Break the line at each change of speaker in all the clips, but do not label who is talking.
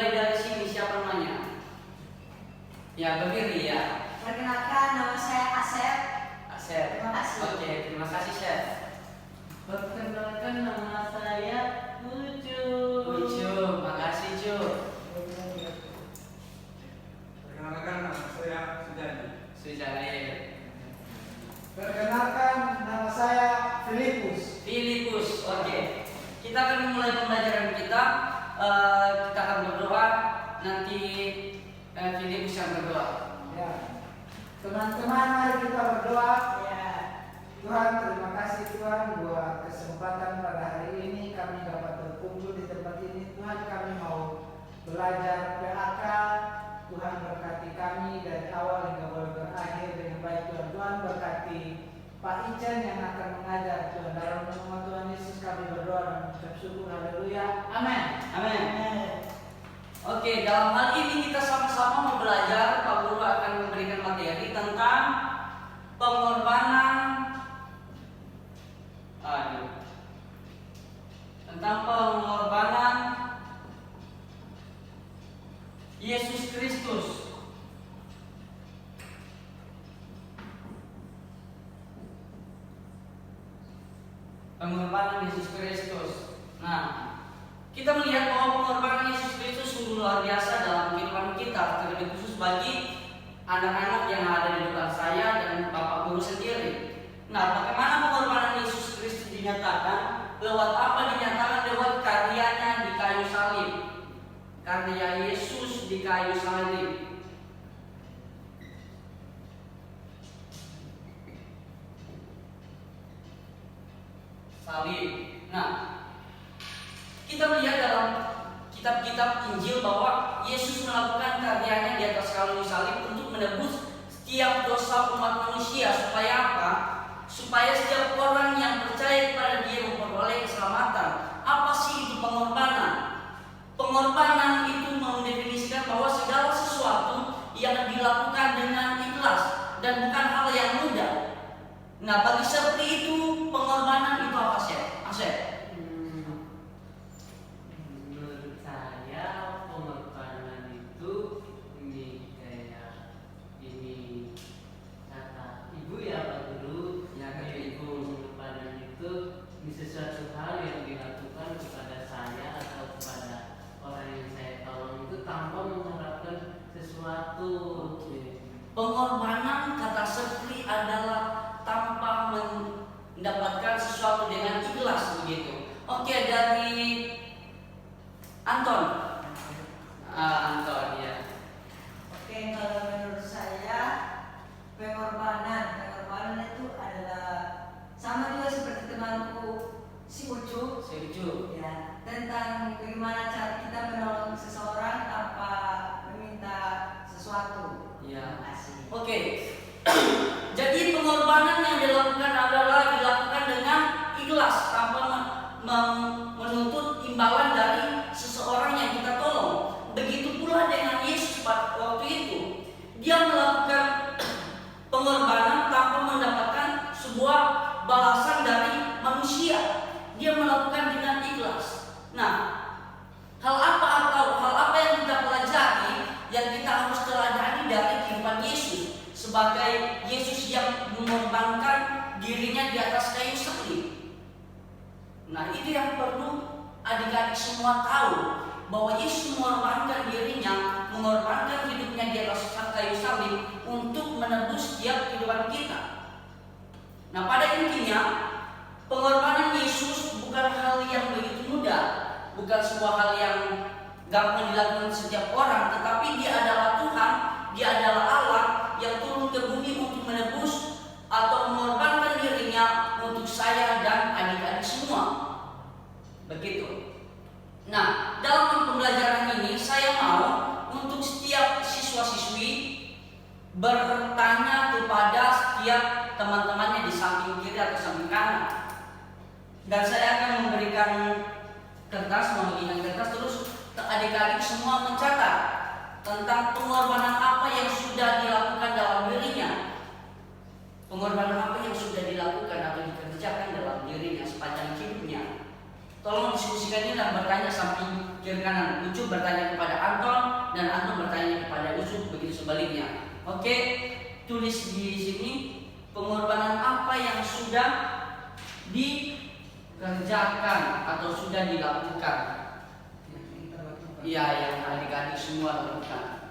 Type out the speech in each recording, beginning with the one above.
mulai dari sini, siapa namanya? Ya, berdiri ya.
Perkenalkan, nama saya Asep.
Asep.
Terima kasih.
Oke, terima kasih Chef.
Perkenalkan, nama saya Ucu.
Ucu, makasih Cu.
Perkenalkan, nama saya Sujadi.
Sujadi.
Perkenalkan, nama saya Filipus.
Filipus, oke. Kita akan memulai pembelajaran kita. Kita akan berdoa. Nanti Filipus yang berdoa.
Ya. Teman-teman, mari kita berdoa.
Ya.
Tuhan, terima kasih Tuhan buat kesempatan pada hari ini kami dapat berkumpul di tempat ini. Tuhan, kami mau belajar PAK. Tuhan berkati kami dari awal hingga boleh berakhir dengan baik. Tuhan berkati Pak Ican yang akan mengajar. Tuhan, dalam nama Tuhan Yesus kami berdoa dan mengucap syukur. Haleluya. Amin.
Amin. Oke, dalam hal ini kita sama-sama mau belajar. Pak Guru akan memberikan materi tentang pengorbanan. Tentang pengorbanan Yesus Kristus. Pengorbanan Yesus Kristus. Nah, kita melihat bahwa pengorbanan Yesus Kristus sungguh luar biasa dalam kehidupan kita, terlebih khusus bagi anak-anak yang ada di depan saya dan Bapak Guru sendiri. Nah, bagaimana pengorbanan Yesus Kristus dinyatakan? Lewat apa dinyatakan? Lewat karyanya di kayu salib. Karya Yesus di kayu salib. Salib. Nah, kita melihat dalam kitab-kitab Injil bahwa Yesus melakukan karyanya di atas kayu salib untuk menebus setiap dosa umat manusia. Supaya apa? Supaya setiap orang yang percaya kepada Dia memperoleh keselamatan. Apa sih itu pengorbanan? Pengorbanan itu mendefinisikan bahwa segala sesuatu yang dilakukan dengan ikhlas dan bukan hal yang mudah. Nah, bagi seperti itu pengorbanan itu apa sih? Asep?
Menurut saya pengorbanan itu ini kayak ini kata ibu ya Pak Guru.
Ya, kata
Yaitu pengorbanan itu ini sesuatu hal yang dilakukan kepada saya atau kepada orang yang saya tolong itu tanpa mengharapkan sesuatu.
Pengorbanan kata seperti adalah tanpa mendapatkan sesuatu dengan ikhlas begitu. Oke, dari Anton. Anton ya.
Oke, kalau menurut saya pengorbanan itu adalah sama juga seperti temanku si Ucu.
Setuju.
Ya, tentang bagaimana cara kita menolong seseorang tanpa meminta sesuatu.
Ya.
Terima kasih.
Oke. Jadi pengorbanan yang dilakukan adalah dilakukan dengan ikhlas tanpa menuntut imbalan dari seseorang yang kita tolong. Begitu pula dengan Yesus pada waktu itu. Dia melakukan pengorbanan tanpa mendapatkan sebuah balasan dari manusia. Dia melakukan dengan ikhlas. Nah, hal apa yang kita pelajari, yang kita harus teladani dari kehidupan Yesus sebagai Yesus yang mengorbankan dirinya di atas kayu salib. Nah, itu yang perlu adik-adik semua tahu, bahwa Yesus mengorbankan dirinya, mengorbankan hidupnya di atas kayu salib untuk menebus setiap kehidupan kita. Nah, pada intinya pengorbanan Yesus bukan hal yang begitu mudah, bukan sebuah hal yang gampang dilakukan setiap orang, tetapi Dia adalah Tuhan, Dia adalah Allah yang turun ke bumi untuk menebus atau mengorbankan dirinya untuk saya dan adik-adik semua. Begitu. Nah, dalam pembelajaran ini saya mau untuk setiap siswa-siswi bertanya kepada setiap teman-temannya di samping kiri atau samping kanan. Dan saya akan memberikan kertas, membagikan kertas, terus adik-adik semua mencatat tentang pengorbanan apa yang sudah dilakukan dalam dirinya. Pengorbanan apa yang sudah dilakukan atau dikerjakan dalam dirinya sepanjang hidupnya. tolong diskusikan ini dan bertanya samping kiri kanan. Ucup bertanya kepada Anton dan Anton bertanya kepada Ucup, begitu sebaliknya. Oke, tulis di sini pengorbanan apa yang sudah dikerjakan atau sudah dilakukan. Iya, yang adik-adik semua lakukan.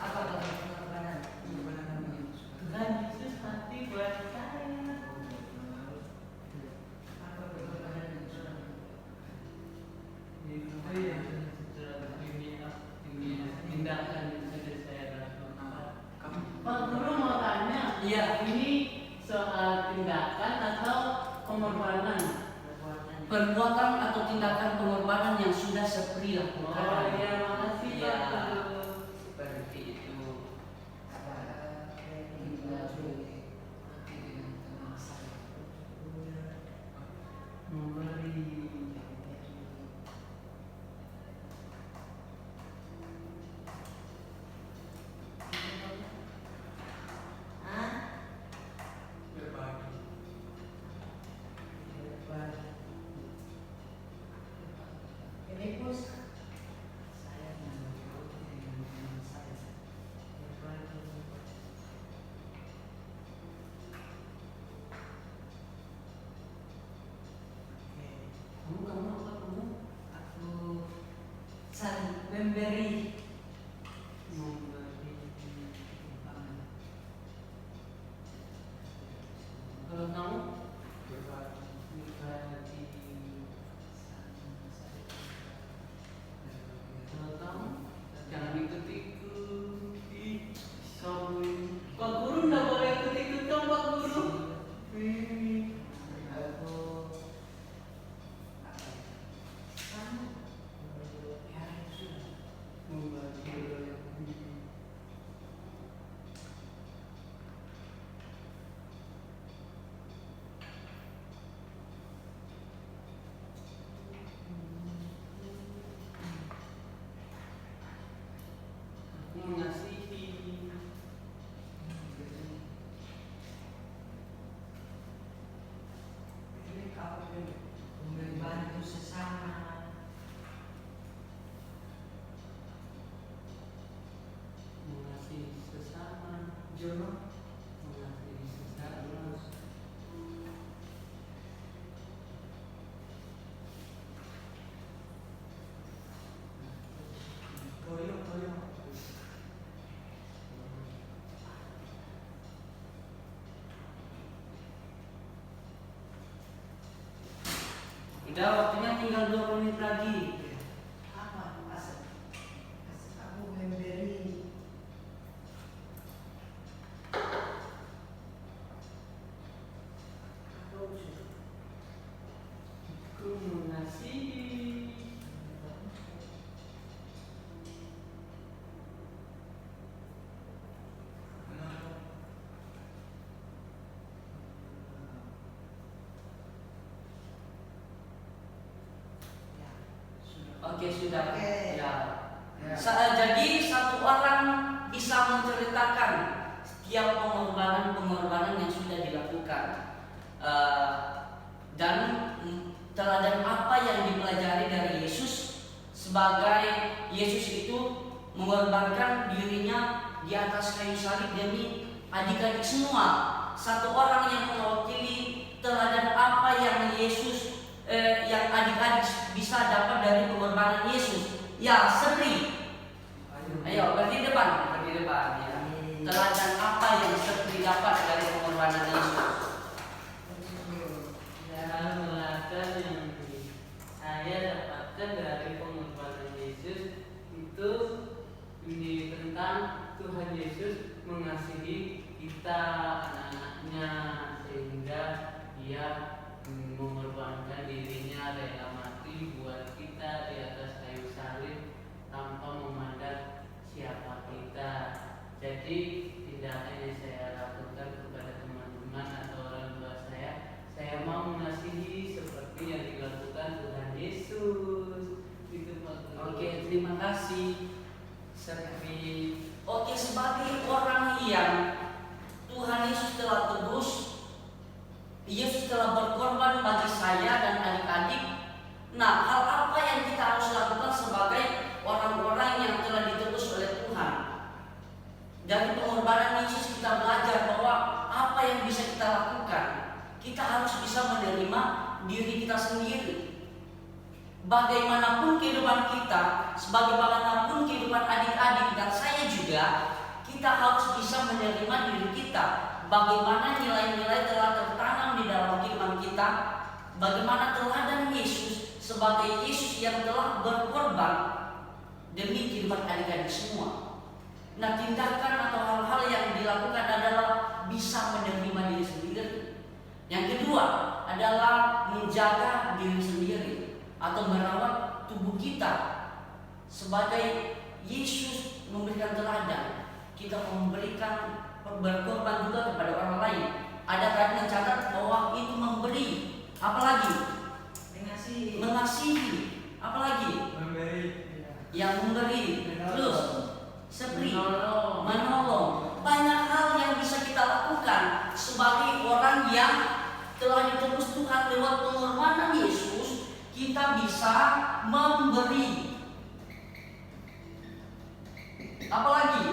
Apa pengorbanan?
Tuhan Yesus mati buat saya.
Apa pengorbanan yang sudah
Itu yang sudah tindakan yang sudah saya lakukan. Pak Guru mau tanya,
Iya.
ini soal tindakan atau pengorbanan?
Perbuatan atau tindakan pengorbanan yang sudah Sepri lakukan.
Oh iya, makasih
Iya,
Pak Guru.
seperti itu.
Memberi.
Hah?
Berbagi.
Ini pus.
Kamu apa kamu?
Aku saling memberi.
Memberi. Kalau kamu?
Berbagi.
Berbagi. Kalau kamu? Jangan ikut-ikuti. Kamu. Pak Guru nggak boleh ikut-ikut dong Pak Guru. Aku mengasihi.
Membantu sesama.
Mengasihi sesama.
Jono.
Mengasihi sesama.
Toyo.
Udah, waktunya tinggal 2 menit lagi.
Apa? Asal aku memberi.
Aku mengasihi.
Oke, sudah.
Oke.
Ya.
Ya.
Jadi satu orang bisa menceritakan setiap pengorbanan yang sudah dilakukan. Dan teladan apa yang dipelajari dari Yesus sebagai Yesus itu mengorbankan dirinya di atas kayu salib demi adik-adik semua. Satu orang yang mewakili teladan apa yang Yesus yang adik-adik bisa dapat dari pengorbanan Yesus. Ya, Sepri. Ayo berdiri depan ya. Teladan apa yang Sepri dapat dari pengorbanan Yesus?
Teladan yang saya dapatkan dari pengorbanan Yesus itu ini tentang Tuhan Yesus mengasihi kita anak-anaknya sehingga Dia mengorbankan dirinya rela mati buat kita di atas kayu salib tanpa memandang siapa kita. Jadi tidak hanya saya lakukan kepada teman-teman atau orang tua saya mau mengasihi seperti yang dilakukan Tuhan Yesus. Itu Pak Guru.
Oke, terima kasih Sepri. Oke, sebagai orang yang Tuhan Yesus telah tebus, Nah, hal apa yang kita harus lakukan sebagai orang-orang yang telah ditebus oleh Tuhan? Dari pengorbanan Yesus kita belajar bahwa apa yang bisa kita lakukan. Kita harus bisa menerima diri kita sendiri. Bagaimanapun kehidupan kita, sebagaimanapun kehidupan adik-adik dan saya juga, kita harus bisa menerima diri kita. Bagaimana nilai-nilai telah tertanam di dalam kehidupan kita, bagaimana teladan Yesus sebagai Yesus yang telah berkorban demi kehidupan adik-adik semua. Nah, tindakan atau hal-hal yang dilakukan adalah bisa menerima diri sendiri. Yang kedua adalah menjaga diri sendiri atau merawat tubuh kita sebagai Yesus memberikan teladan. Kita memberikan berkorban juga kepada orang lain. Ada tadi mencatat bahwa itu memberi, apalagi mengasihi, apalagi
Memberi.
yang memberi, terus seperti menolong. Banyak hal yang bisa kita lakukan sebagai orang yang telah ditebus Tuhan lewat pengorbanan Yesus. Kita bisa memberi, apalagi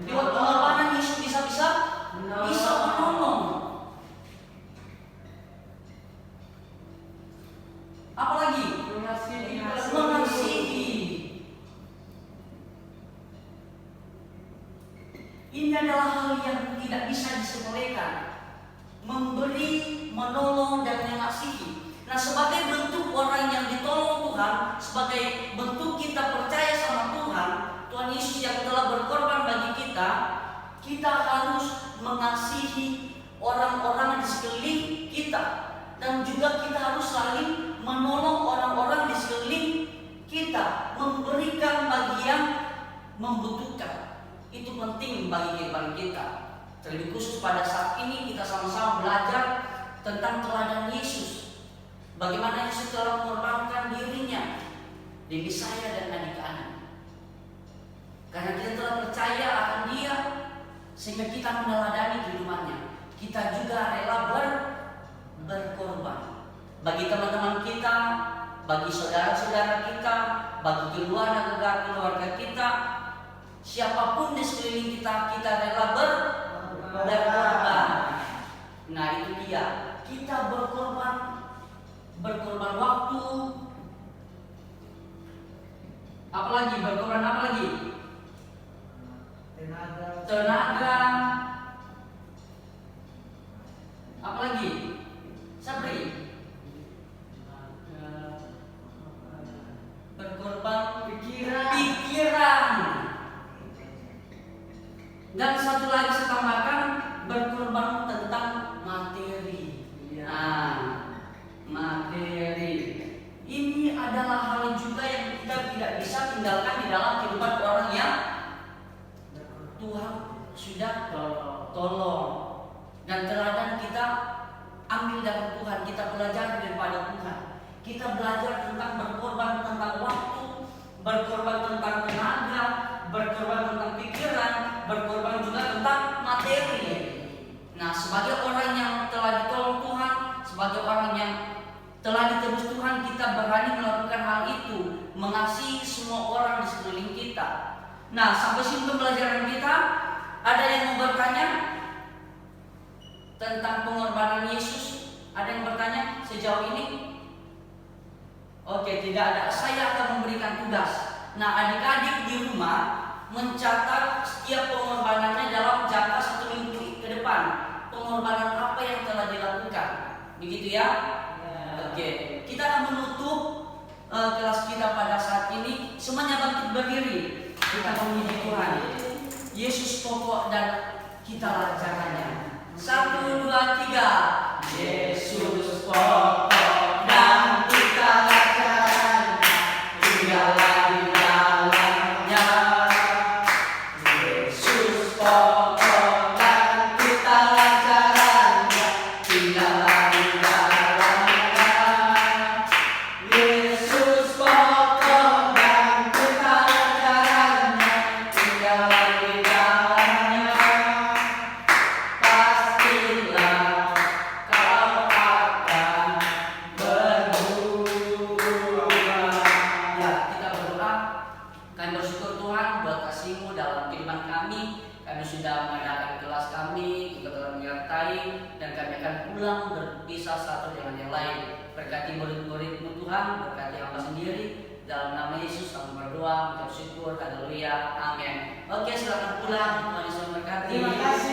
lewat pengorbanan Yesus bisa menolong. Apalagi mengasihi. Ini adalah hal yang tidak bisa disepelekan. Memberi, menolong, dan mengasihi. Nah, sebagai bentuk orang yang ditolong Tuhan, sebagai bentuk kita percaya sama Tuhan, Tuhan Yesus yang telah berkorban bagi kita, kita harus mengasihi orang-orang di sekeliling kita. Dan juga kita harus saling menolong orang-orang di sekeliling kita, memberikan bagi yang membutuhkan. Itu penting bagi kehidupan kita. Terlebih khusus pada saat ini kita sama-sama belajar tentang teladan Yesus. Bagaimana Yesus telah mengorbankan dirinya demi saya dan adik-adik. Karena kita telah percaya akan Dia, sehingga kita meneladani kehidupannya. Kita juga rela berkorban bagi teman-teman kita, bagi saudara-saudara kita, bagi keluarga kita. Siapapun di sekeliling kita rela berkorban. Nah, itu dia. Kita berkorban waktu. Apalagi berkorban apalagi? Tenaga. Apalagi? Sabri. Berkorban pikiran. Dan satu lagi saya tambahkan, berkorban tentang materi. Materi. Ini adalah hal juga yang kita tidak bisa tinggalkan di dalam kehidupan orang yang Tuhan sudah tolong. Dan teladan kita ambil dari Tuhan, kita belajar daripada Tuhan. Kita belajar tentang berkorban tentang waktu, berkorban tentang tenaga, berkorban tentang pikiran, berkorban juga tentang materi. Nah, sebagai orang yang telah ditolong Tuhan, sebagai orang yang telah ditebus Tuhan, kita berani melakukan hal itu, mengasihi semua orang di sekeliling kita. Nah, sampai sini pembelajaran kita. Ada yang mau bertanya tentang pengorbanan Yesus? Ada yang bertanya sejauh ini? Oke, tidak ada. Saya akan memberikan tugas. Nah, adik-adik di rumah mencatat setiap pengorbanannya dalam jangka 1 minggu ke depan. Pengorbanan apa yang telah dilakukan? Begitu ya? Oke, kita akan menutup kelas kita pada saat ini. Semuanya bangkit berdiri. Kita memuji Tuhan. Yesus pokok dan kita jalannya. 1, 2, 3. Yesus pokok dan kita jalannya. Tinggallah di dalamnya. Yesus pokok dan kita jalannya. Tinggallah di dalamnya. Yesus pokok dan kita jalannya. Tinggallah di dalamnya. Pastilah kau akan menyertai, dan kami akan pulang berpisah satu dengan yang lain. Berkati murid-murid-Mu Tuhan, berkati hamba sendiri. Dalam nama Yesus kami berdoa, mengucap syukur, haleluya, amin. Oke, silakan pulang. Tuhan Yesus memberkati.
Terima kasih.